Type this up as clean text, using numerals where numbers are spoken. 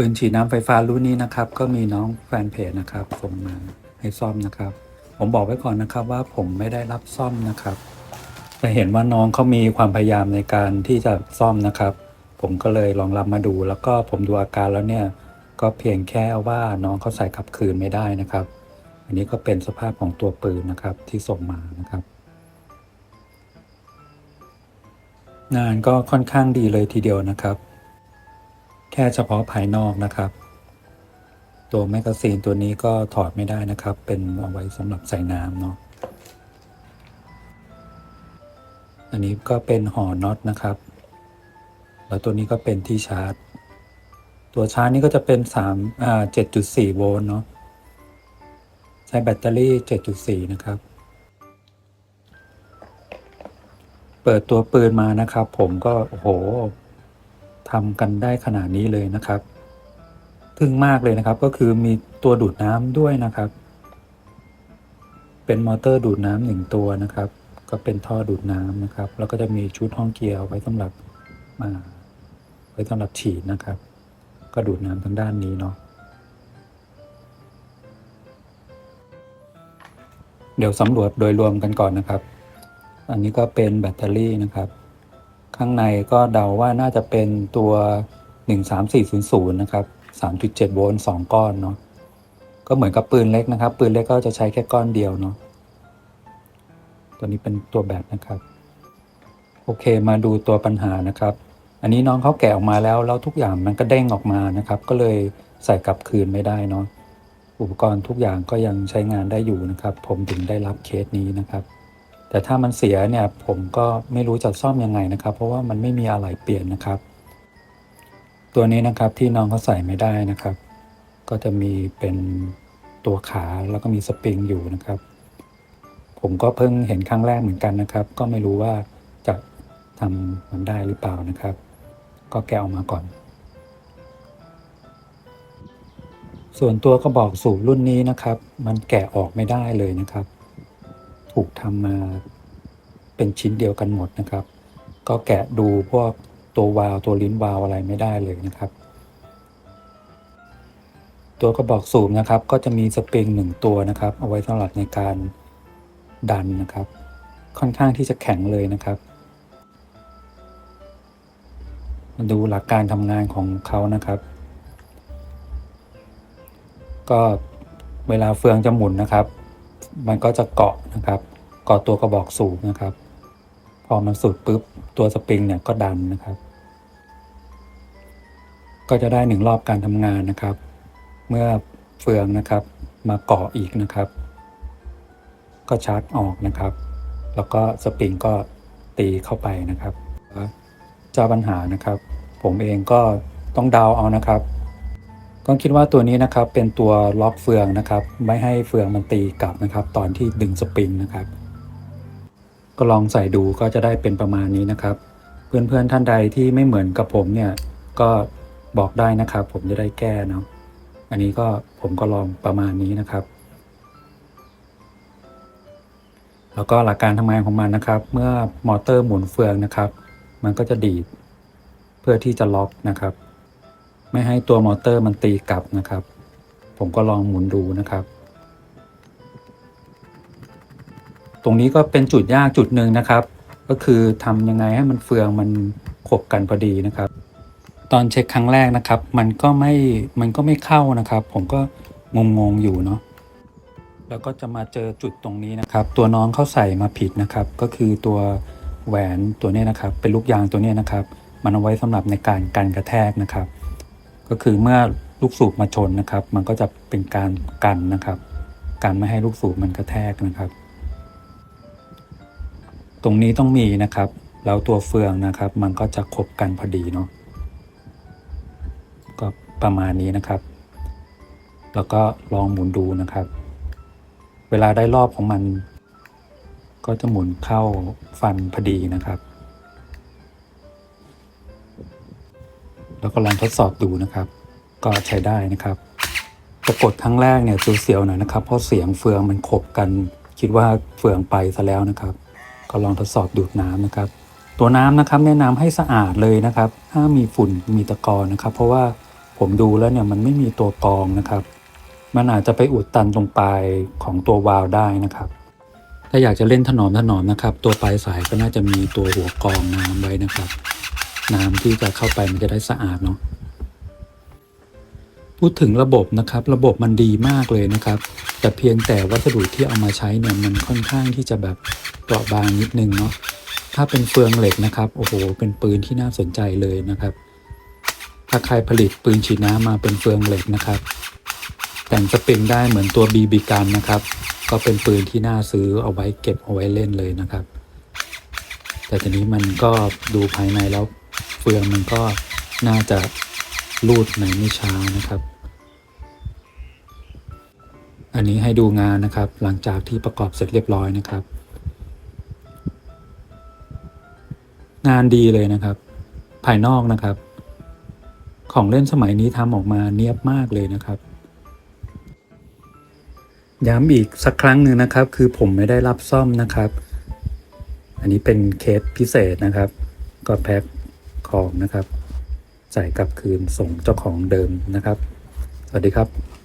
ปืนฉีดน้ำไฟฟ้ารุ่นนี้นะครับก็มีน้องแฟนเพจนะครับส่งมาให้ซ่อมนะครับผมบอกไว้ก่อนนะครับว่าผมไม่ได้รับซ่อมนะครับแต่เห็นว่าน้องเขามีความพยายามในการที่จะซ่อมนะครับผมก็เลยลองรับมาดูแล้วก็ผมดูอาการแล้วเนี่ยก็เพียงแค่ว่าน้องเขาใส่กลับคืนไม่ได้นะครับอันนี้ก็เป็นสภาพของตัวปืนนะครับที่ส่งมานะครับงานก็ค่อนข้างดีเลยทีเดียวนะครับแค่เฉพาะภายนอกนะครับตัวแมกกาซีนตัวนี้ก็ถอดไม่ได้นะครับเป็นเอาไว้สำหรับใส่น้ำเนาะอันนี้ก็เป็นห่อน็อตนะครับแล้วตัวนี้ก็เป็นที่ชาร์จตัวชาร์จนี้ก็จะเป็น7.4 โวลต์เนาะใช้แบตเตอรี่ 7.4 นะครับเปิดตัวปืนมานะครับผมก็โอ้โหทำกันได้ขนาดนี้เลยนะครับทึ่งมากเลยนะครับก็คือมีตัวดูดน้ำด้วยนะครับเป็นมอเตอร์ดูดน้ำ1ตัวนะครับก็เป็นท่อดูดน้ำนะครับแล้วก็จะมีชุดห้องเกียร์ไว้สำหรับฉีดนะครับก็ดูดน้ำทางด้านนี้เนาะเดี๋ยวสำรวจโดยรวมกันก่อนนะครับอันนี้ก็เป็นแบตเตอรี่นะครับข้างในก็เดาว่าน่าจะเป็นตัว13400นะครับ3.7 โวลต์2ก้อนเนาะก็เหมือนกับปืนเล็กนะครับปืนเล็กก็จะใช้แค่ก้อนเดียวเนาะตัวนี้เป็นตัวแบตนะครับโอเคมาดูตัวปัญหานะครับอันนี้น้องเขาแกะออกมาแล้วทุกอย่างมันก็เด้งออกมานะครับก็เลยใส่กลับคืนไม่ได้เนาะอุปกรณ์ทุกอย่างก็ยังใช้งานได้อยู่นะครับผมถึงได้รับเคสนี้นะครับแต่ถ้ามันเสียเนี่ยผมก็ไม่รู้จะซ่อมยังไงนะครับเพราะว่ามันไม่มีอะไหล่เปลี่ยนนะครับตัวนี้นะครับที่น้องเขาใส่ไม่ได้นะครับก็จะมีเป็นตัวขาแล้วก็มีสปริงอยู่นะครับผมก็เพิ่งเห็นครั้งแรกเหมือนกันนะครับก็ไม่รู้ว่าจะทำมันได้หรือเปล่านะครับก็แกะออกมาก่อนส่วนตัวกระบอกสูบรุ่นนี้นะครับมันแกะออกไม่ได้เลยนะครับถูกทำมาเป็นชิ้นเดียวกันหมดนะครับก็แกะดูพวกตัววาล์วตัวลิ้นวาล์วอะไรไม่ได้เลยนะครับตัวกระบอกสูบนะครับก็จะมีสปริง1ตัวนะครับเอาไว้สำหรับในการดันนะครับค่อนข้างที่จะแข็งเลยนะครับมาดูหลักการทำงานของเขานะครับก็เวลาเฟืองจะหมุนนะครับมันก็จะเกาะนะครับเกาะตัวกระบอกสูบนะครับพอมันสุดปุ๊บตัวสปริงเนี่ยก็ดันนะครับก็จะได้1รอบการทำงานนะครับเมื่อเฟืองนะครับมาเกาะอีกนะครับก็ชาร์จออกนะครับแล้วก็สปริงก็ตีเข้าไปนะครับเจ้าปัญหานะครับผมเองก็ต้องเดาเอานะครับก็คิดว่าตัวนี้นะครับเป็นตัวล็อกเฟืองนะครับไม่ให้เฟืองมันตีกลับนะครับตอนที่ดึงสปริงนะครับก็ลองใส่ดูก็จะได้เป็นประมาณนี้นะครับเพื่อนๆท่านใดที่ไม่เหมือนกับผมเนี่ยก็บอกได้นะครับผมจะได้แก้เนาะอันนี้ก็ผมก็ลองประมาณนี้นะครับแล้วก็หลักการทำงานของมันนะครับเมื่อมอเตอร์หมุนเฟืองนะครับมันก็จะดีดเพื่อที่จะล็อกนะครับไม่ให้ตัวมอเตอร์มันตีกลับนะครับผมก็ลองหมุนดูนะครับตรงนี้ก็เป็นจุดยากจุดหนึ่งนะครับก็คือทำยังไงให้มันเฟืองมันขบกันพอดีนะครับตอนเช็คครั้งแรกนะครับมันก็ไม่เข้านะครับผมก็งงอยู่เนาะแล้วก็จะมาเจอจุดตรงนี้นะครับตัวน้องเขาใส่มาผิดนะครับก็คือตัวแหวนตัวนี้นะครับเป็นลูกยางตัวนี้นะครับมันเอาไว้สำหรับในการกันกระแทกนะครับก็คือเมื่อลูกสูบมาชนนะครับมันก็จะเป็นการกันนะครับกันไม่ให้ลูกสูบมันกระแทกนะครับตรงนี้ต้องมีนะครับแล้วตัวเฟืองนะครับมันก็จะคบกันพอดีเนาะก็ประมาณนี้นะครับแล้วก็ลองหมุนดูนะครับเวลาได้รอบของมันก็จะหมุนเข้าฟันพอดีนะครับแล้วก็ลองทดสอบดูนะครับก็ใช้ได้นะครับจะกดครั้งแรกเนี่ยเสียวๆหน่อยนะครับเพราะเสียงเฟืองมันขบกันคิดว่าเฟืองไปซะแล้วนะครับก็ลองทดสอบดูดน้ำนะครับตัวน้ำนะครับแนะนำให้สะอาดเลยนะครับห้ามมีฝุ่นมีตะกอนนะครับเพราะว่า ผมดูแล้วเนี่ยมันไม่มีตัวกรองนะครับ มันอาจจะไปอุดตันตรงปลายของตัววาล์วได้นะครับ ถ้าอยากจะเล่นถนอมนะครับ ตัวปลายสายก็น่าจะมีตัวหัวกรองน้ำไว้นะครับ น้ำที่จะเข้าไปมันจะได้สะอาดเนาะพูดถึงระบบนะครับ ระบบมันดีมากเลยนะครับ แต่เพียงแต่วัสดุที่เอามาใช้เนี่ยมันค่อนข้างที่จะแบบเปราะบางนิดนึงเนาะถ้าเป็นเฟืองเหล็กนะครับโอ้โหเป็นปืนที่น่าสนใจเลยนะครับ ถ้าใครผลิตปืนฉีดน้ำมาเป็นเฟืองเหล็กนะครับแต่งสปริงได้เหมือนตัว BB กันนะครับก็เป็นปืนที่น่าซื้อเอาไว้เก็บเอาไว้เล่นเลยนะครับ แต่ทีนี้มันก็ดูภายในแล้วเฟืองมันก็น่าจะรูดในไม่ช้านะครับ อันนี้ให้ดูงานนะครับหลังจากที่ประกอบเสร็จเรียบร้อยนะครับ งานดีเลยนะครับ ภายนอกนะครับ ของเล่นสมัยนี้ทำออกมาเนียบมากเลยนะครับย้ำอีกสักครั้งหนึ่งนะครับคือผมไม่ได้รับซ่อมนะครับ อันนี้เป็นเคสพิเศษนะครับก็แพ็คของนะครับใส่กลับคืนส่งเจ้าของเดิมนะครับสวัสดีครับ